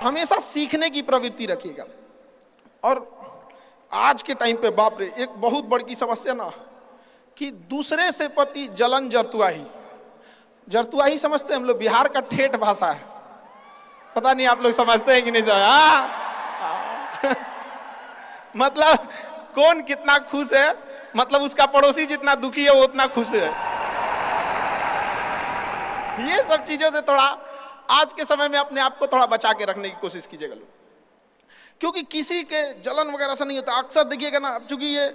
हमेशा सीखने की प्रवृत्ति रखिएगा। और आज के टाइम पे बाप रे, एक बहुत बड़ी समस्या ना कि दूसरे से प्रति जलन जरतुआही समझते हैं हम लोग, बिहार का ठेठ भाषा है, पता नहीं आप लोग समझते हैं कि नहीं समझ। मतलब कौन कितना खुश है, मतलब उसका पड़ोसी जितना दुखी है वो उतना खुश है। ये सब चीजों से थोड़ा आज के समय में अपने आप को थोड़ा बचा के रखने की कोशिश कीजिएगा लोग, क्योंकि किसी के जलन वगैरह से नहीं होता। अक्सर देखिएगा ना, अब चूंकि ये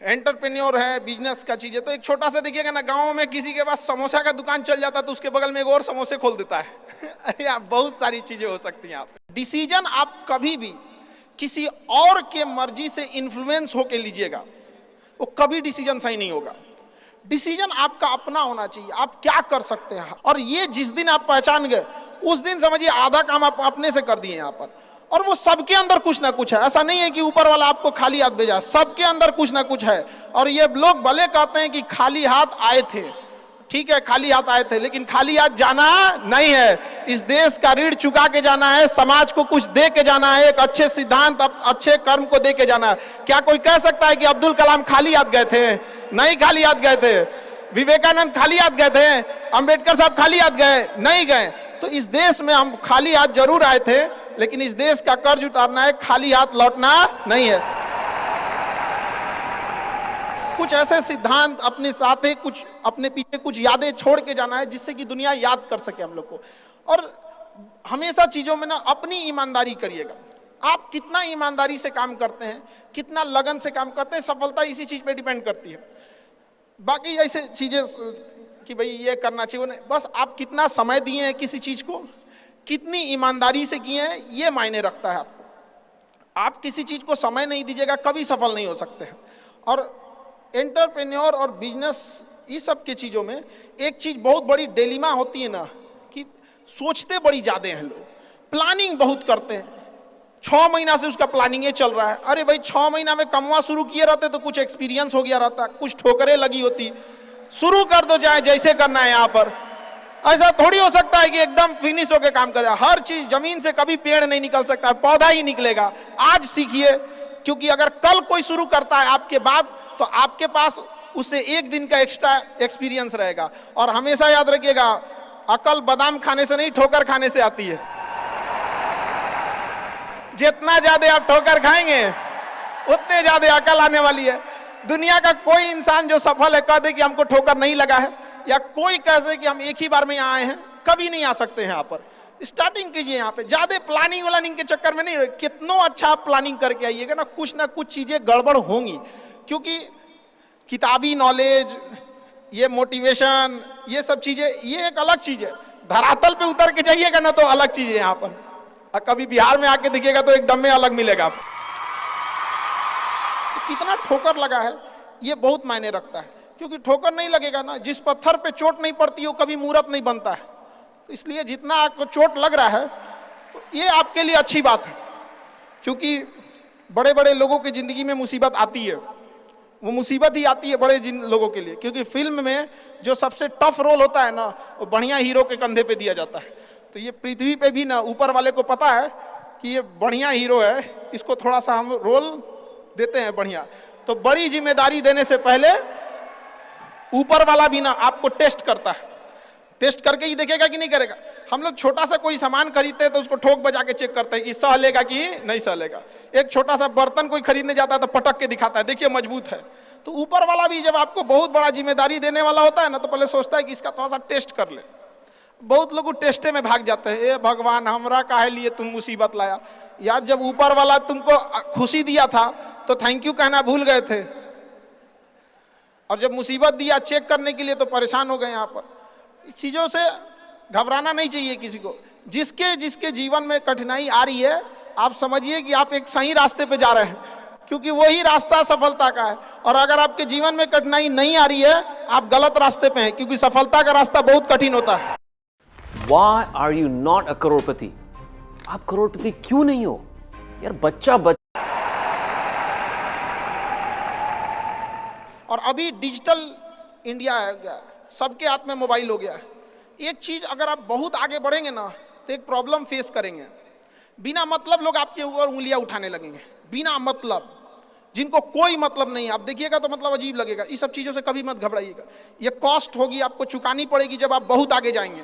एंटरप्रेन्योर है, बिजनेस का चीज है, तो एक छोटा सा देखिएगा ना, गांव में किसी के पास समोसा का दुकान चल जाता है तो उसके बगल में एक और समोसे खोल देता है। अरे आप बहुत सारी चीजें हो सकती हैं। आप डिसीजन आप कभी भी किसी और के मर्जी से इन्फ्लुएंस होके लीजिएगा, वो कभी डिसीजन सही नहीं होगा। डिसीजन आपका अपना होना चाहिए, आप क्या कर सकते हैं। और ये जिस दिन आप पहचान गए उस दिन समझिए आधा काम आप अपने से कर दिए यहाँ पर। और वो सबके अंदर कुछ ना कुछ है, ऐसा नहीं है कि ऊपर वाला आपको खाली हाथ भेजा, सबके अंदर कुछ ना कुछ है। और ये लोग भले कहते हैं कि खाली हाथ आए थे, ठीक है खाली हाथ आए थे, लेकिन खाली हाथ जाना नहीं है। इस देश का ऋण चुका के जाना है, समाज को कुछ दे के जाना है, एक अच्छे सिद्धांत अच्छे कर्म को दे के जाना है। क्या कोई कह सकता है कि अब्दुल कलाम खाली हाथ गए थे? नहीं खाली हाथ गए थे। विवेकानंद खाली हाथ गए थे? अंबेडकर साहब खाली हाथ गए? नहीं गए। तो इस देश में हम खाली हाथ जरूर आए थे, लेकिन इस देश का कर्ज उतारना है, खाली हाथ लौटना नहीं है। कुछ ऐसे सिद्धांत अपने साथ है, कुछ अपने पीछे कुछ यादें छोड़ के जाना है जिससे कि दुनिया याद कर सके हम लोग को। और हमेशा चीजों में ना अपनी ईमानदारी करिएगा। आप कितना ईमानदारी से काम करते हैं, कितना लगन से काम करते हैं, सफलता इसी चीज पे डिपेंड करती है। बाकी ऐसे चीजें कि भाई ये करना चाहिए, बस आप कितना समय दिए हैं किसी चीज को, कितनी ईमानदारी से किए हैं, ये मायने रखता है आपको। आप किसी चीज को समय नहीं दीजिएगा, कभी सफल नहीं हो सकते हैं। और एंटरप्रेन्योर और बिजनेस इस सब की चीजों में एक चीज बहुत बड़ी डिलेमा होती है ना, कि सोचते बड़ी ज्यादा हैं लोग, प्लानिंग बहुत करते हैं। 6 महीना से उसका प्लानिंग चल रहा है। अरे भाई 6 महीना में कमवा शुरू किए रहते तो कुछ एक्सपीरियंस हो गया रहता, कुछ ठोकरें लगी होती, शुरू कर दो चाहे जैसे करना है। यहाँ पर ऐसा थोड़ी हो सकता है कि एकदम फिनिश होकर काम करे। हर चीज, जमीन से कभी पेड़ नहीं निकल सकता, पौधा ही निकलेगा। आज सीखिए, क्योंकि अगर कल कोई शुरू करता है आपके बाद, तो आपके पास उससे 1 दिन का एक्स्ट्रा एक्सपीरियंस रहेगा। और हमेशा याद रखिएगा, अकल बादाम खाने से नहीं, ठोकर खाने से आती है। जितना ज्यादा आप ठोकर खाएंगे उतने ज्यादा अकल आने वाली है। दुनिया का कोई इंसान जो सफल है कह दे कि हमको ठोकर नहीं लगा है, या कोई कह दे कि हम एक ही बार में यहाँ आए हैं, कभी नहीं आ सकते हैं। यहाँ पर स्टार्टिंग कीजिए, यहाँ पे ज्यादा प्लानिंग व्लानिंग के चक्कर में नहीं रहे। कितना अच्छा आप प्लानिंग करके आइएगा ना कुछ चीजें गड़बड़ होंगी, क्योंकि किताबी नॉलेज, ये मोटिवेशन, ये सब चीजें ये एक अलग चीज है। धरातल पे उतर के जाइएगा ना तो अलग चीज है। यहाँ पर और कभी बिहार में आके दिखेगा तो एकदम में अलग मिलेगा। कितना ठोकर लगा है ये बहुत मायने रखता है, क्योंकि ठोकर नहीं लगेगा ना, जिस पत्थर पे चोट नहीं पड़ती वो कभी मूर्त नहीं बनता है। तो इसलिए जितना आपको चोट लग रहा है तो ये आपके लिए अच्छी बात है, क्योंकि बड़े बड़े लोगों की जिंदगी में मुसीबत आती है, वो मुसीबत ही आती है बड़े लोगों के लिए। क्योंकि फिल्म में जो सबसे टफ रोल होता है ना, वो बढ़िया हीरो के कंधे पे दिया जाता है। तो ये पृथ्वी पे भी ना ऊपर वाले को पता है कि ये बढ़िया हीरो है, इसको थोड़ा सा हम रोल देते हैं बढ़िया। तो बड़ी जिम्मेदारी देने से पहले ऊपर वाला भी ना आपको टेस्ट करता है, टेस्ट करके ही देखेगा कि नहीं करेगा। हम लोग छोटा सा कोई सामान खरीदते हैं तो उसको ठोक बजा के चेक करते हैं कि सह लेगा कि नहीं सह लेगा। एक छोटा सा बर्तन कोई खरीदने जाता है तो पटक के दिखाता है, देखिए मजबूत है। तो ऊपर वाला भी जब आपको बहुत बड़ा जिम्मेदारी देने वाला होता है ना, तो पहले सोचता है कि इसका थोड़ा सा टेस्ट कर ले। बहुत लोग टेस्टे में भाग जाते हैं, ए भगवान हमरा काहे लिए तुम मुसीबत लाया। यार जब ऊपर वाला तुमको खुशी दिया था तो थैंक यू कहना भूल गए थे, और जब मुसीबत दिया चेक करने के लिए तो परेशान हो गए। यहाँ पर इस चीजों से घबराना नहीं चाहिए किसी को। जिसके जिसके जीवन में कठिनाई आ रही है, आप समझिए कि आप एक सही रास्ते पे जा रहे हैं, क्योंकि वही रास्ता सफलता का है। और अगर आपके जीवन में कठिनाई नहीं आ रही है, आप गलत रास्ते पे हैं, क्योंकि सफलता का रास्ता बहुत कठिन होता है। Why are you not a करोड़पति? आप करोड़पति क्यों नहीं हो यार? बच्चा और अभी डिजिटल इंडिया है, सबके हाथ में मोबाइल हो गया है। एक चीज अगर आप बहुत आगे बढ़ेंगे ना तो एक प्रॉब्लम फेस करेंगे। बिना मतलब लोग आपके ऊपर उंगलियां उठाने लगेंगे, बिना मतलब, जिनको कोई मतलब नहीं। आप देखिएगा तो मतलब अजीब लगेगा। इस सब चीज़ों से कभी मत घबराइएगा। ये कॉस्ट होगी, आपको चुकानी पड़ेगी जब आप बहुत आगे जाएंगे।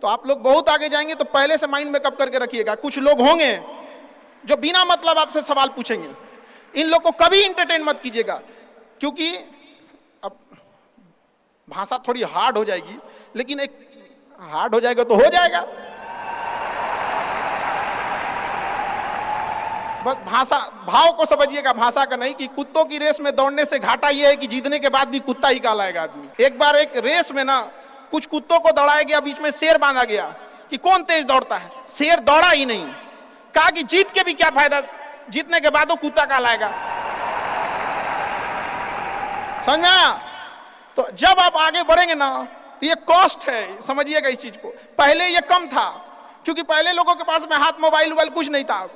तो आप लोग बहुत आगे जाएंगे तो पहले से माइंड मेकअप करके रखिएगा। कुछ लोग होंगे जो बिना मतलब आपसे सवाल पूछेंगे, इन लोग को कभी इंटरटेन मत कीजिएगा, क्योंकि अब भाषा थोड़ी हार्ड हो जाएगी, लेकिन एक हार्ड हो जाएगा तो हो जाएगा। बस भाषा, भाव को समझिएगा, भाषा का नहीं। कि कुत्तों की रेस में दौड़ने से घाटा यह है कि जीतने के बाद भी कुत्ता ही कहलाएगा आदमी। एक बार एक रेस में ना कुछ कुत्तों को दौड़ाया गया, बीच में शेर बांधा गया कि कौन तेज दौड़ता है। शेर दौड़ा ही नहीं, कहा कि जीत के भी क्या फायदा, जीतने के बाद वो कुत्ता कहलाएगा। समझा? तो जब आप आगे बढ़ेंगे ना तो ये कॉस्ट है, समझिएगा इस चीज को। पहले ये कम था, क्योंकि पहले लोगों के पास में हाथ मोबाइल वोबाइल कुछ नहीं था,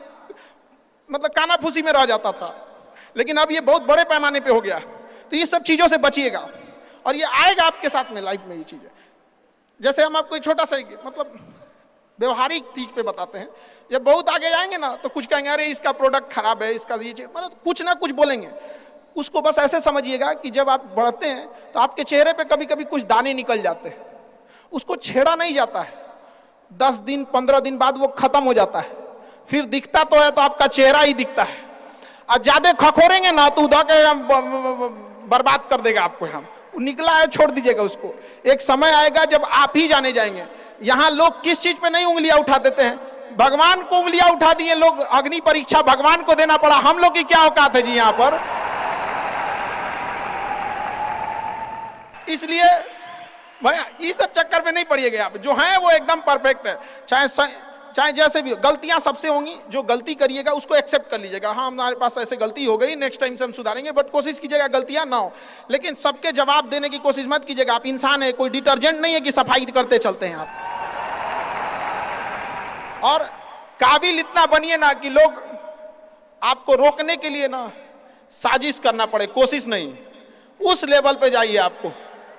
मतलब कानाफूसी में रह जाता था। लेकिन अब ये बहुत बड़े पैमाने पे हो गया। तो ये सब चीजों से बचिएगा, और ये आएगा आपके साथ में लाइफ में ये चीजें। जैसे हम आपको छोटा सा मतलब व्यवहारिक चीज पे बताते हैं। जब बहुत आगे जाएंगे ना तो कुछ कहेंगे अरे इसका प्रोडक्ट खराब है, इसका ये चीज, मतलब कुछ ना कुछ बोलेंगे। उसको बस ऐसे समझिएगा कि जब आप बढ़ते हैं तो आपके चेहरे पे कभी कभी कुछ दाने निकल जाते हैं, उसको छेड़ा नहीं जाता है। 10 दिन 15 दिन बाद वो खत्म हो जाता है, फिर दिखता तो है तो आपका चेहरा ही दिखता है। और ज्यादा खखोरेंगे ना तो उधर के बर्बाद कर देगा आपको। हम निकला है छोड़ दीजिएगा उसको। एक समय आएगा जब आप ही जाने जाएंगे। यहाँ लोग किस चीज पे नहीं उंगलियां उठा देते हैं, भगवान को उंगलियां उठा दिए लोग। अग्नि परीक्षा भगवान को देना पड़ा, हम लोग की क्या औकात है जी यहाँ पर। इसलिए भैया इस सब चक्कर में नहीं पड़िएगा। आप जो हैं वो एकदम परफेक्ट है, चाहे जैसे भी। गलतियां सबसे होंगी, जो गलती करिएगा उसको एक्सेप्ट कर लीजिएगा। हाँ हमारे पास ऐसे गलती हो गई, नेक्स्ट टाइम से हम सुधारेंगे, बट कोशिश कीजिएगा गलतियां ना हो। लेकिन सबके जवाब देने की कोशिश मत कीजिएगा। आप इंसान है, कोई डिटर्जेंट नहीं है कि सफाई करते चलते हैं आप। और काबिल इतना बनिए ना कि लोग आपको रोकने के लिए ना साजिश करना पड़े, कोशिश नहीं। उस लेवल पे जाइए। आपको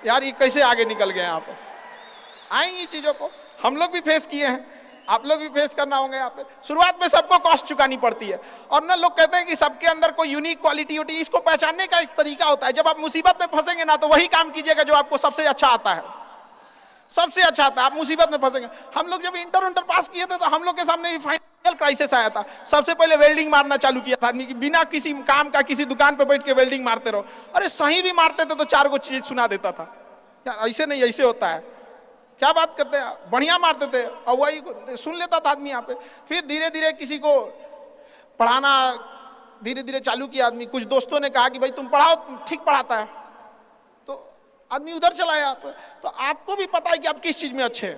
यार ये कैसे आगे निकल गए आप। आएंगी चीजों को, हम लोग भी फेस किए हैं, आप लोग भी फेस करना होंगे। यहाँ पे शुरुआत में सबको कॉस्ट चुकानी पड़ती है। और ना लोग कहते हैं कि सबके अंदर कोई यूनिक क्वालिटी होती है। इसको पहचानने का एक तरीका होता है। जब आप मुसीबत में फंसेंगे ना तो वही काम कीजिएगा जो आपको सबसे अच्छा आता है, सबसे अच्छा आता है। आप मुसीबत में फंसेंगे। हम लोग जब इंटर पास किए थे तो हम लोग के सामने भी फाइनेंशियल क्राइसिस आया था। सबसे पहले वेल्डिंग मारना चालू किया था आदमी की, बिना किसी काम का किसी दुकान पे बैठ के वेल्डिंग मारते रहो। अरे सही भी मारते थे तो 4 को चीज सुना देता था, यार ऐसे नहीं ऐसे होता है, क्या बात करते हैं। बढ़िया मारते थे और वही सुन लेता था आदमी यहाँ पे। फिर धीरे धीरे किसी को पढ़ाना धीरे धीरे चालू किया आदमी। कुछ दोस्तों ने कहा कि भाई तुम पढ़ाओ, ठीक पढ़ाता है, तो आदमी उधर चला गया। तो आपको भी पता है कि आप किस चीज में अच्छे हैं।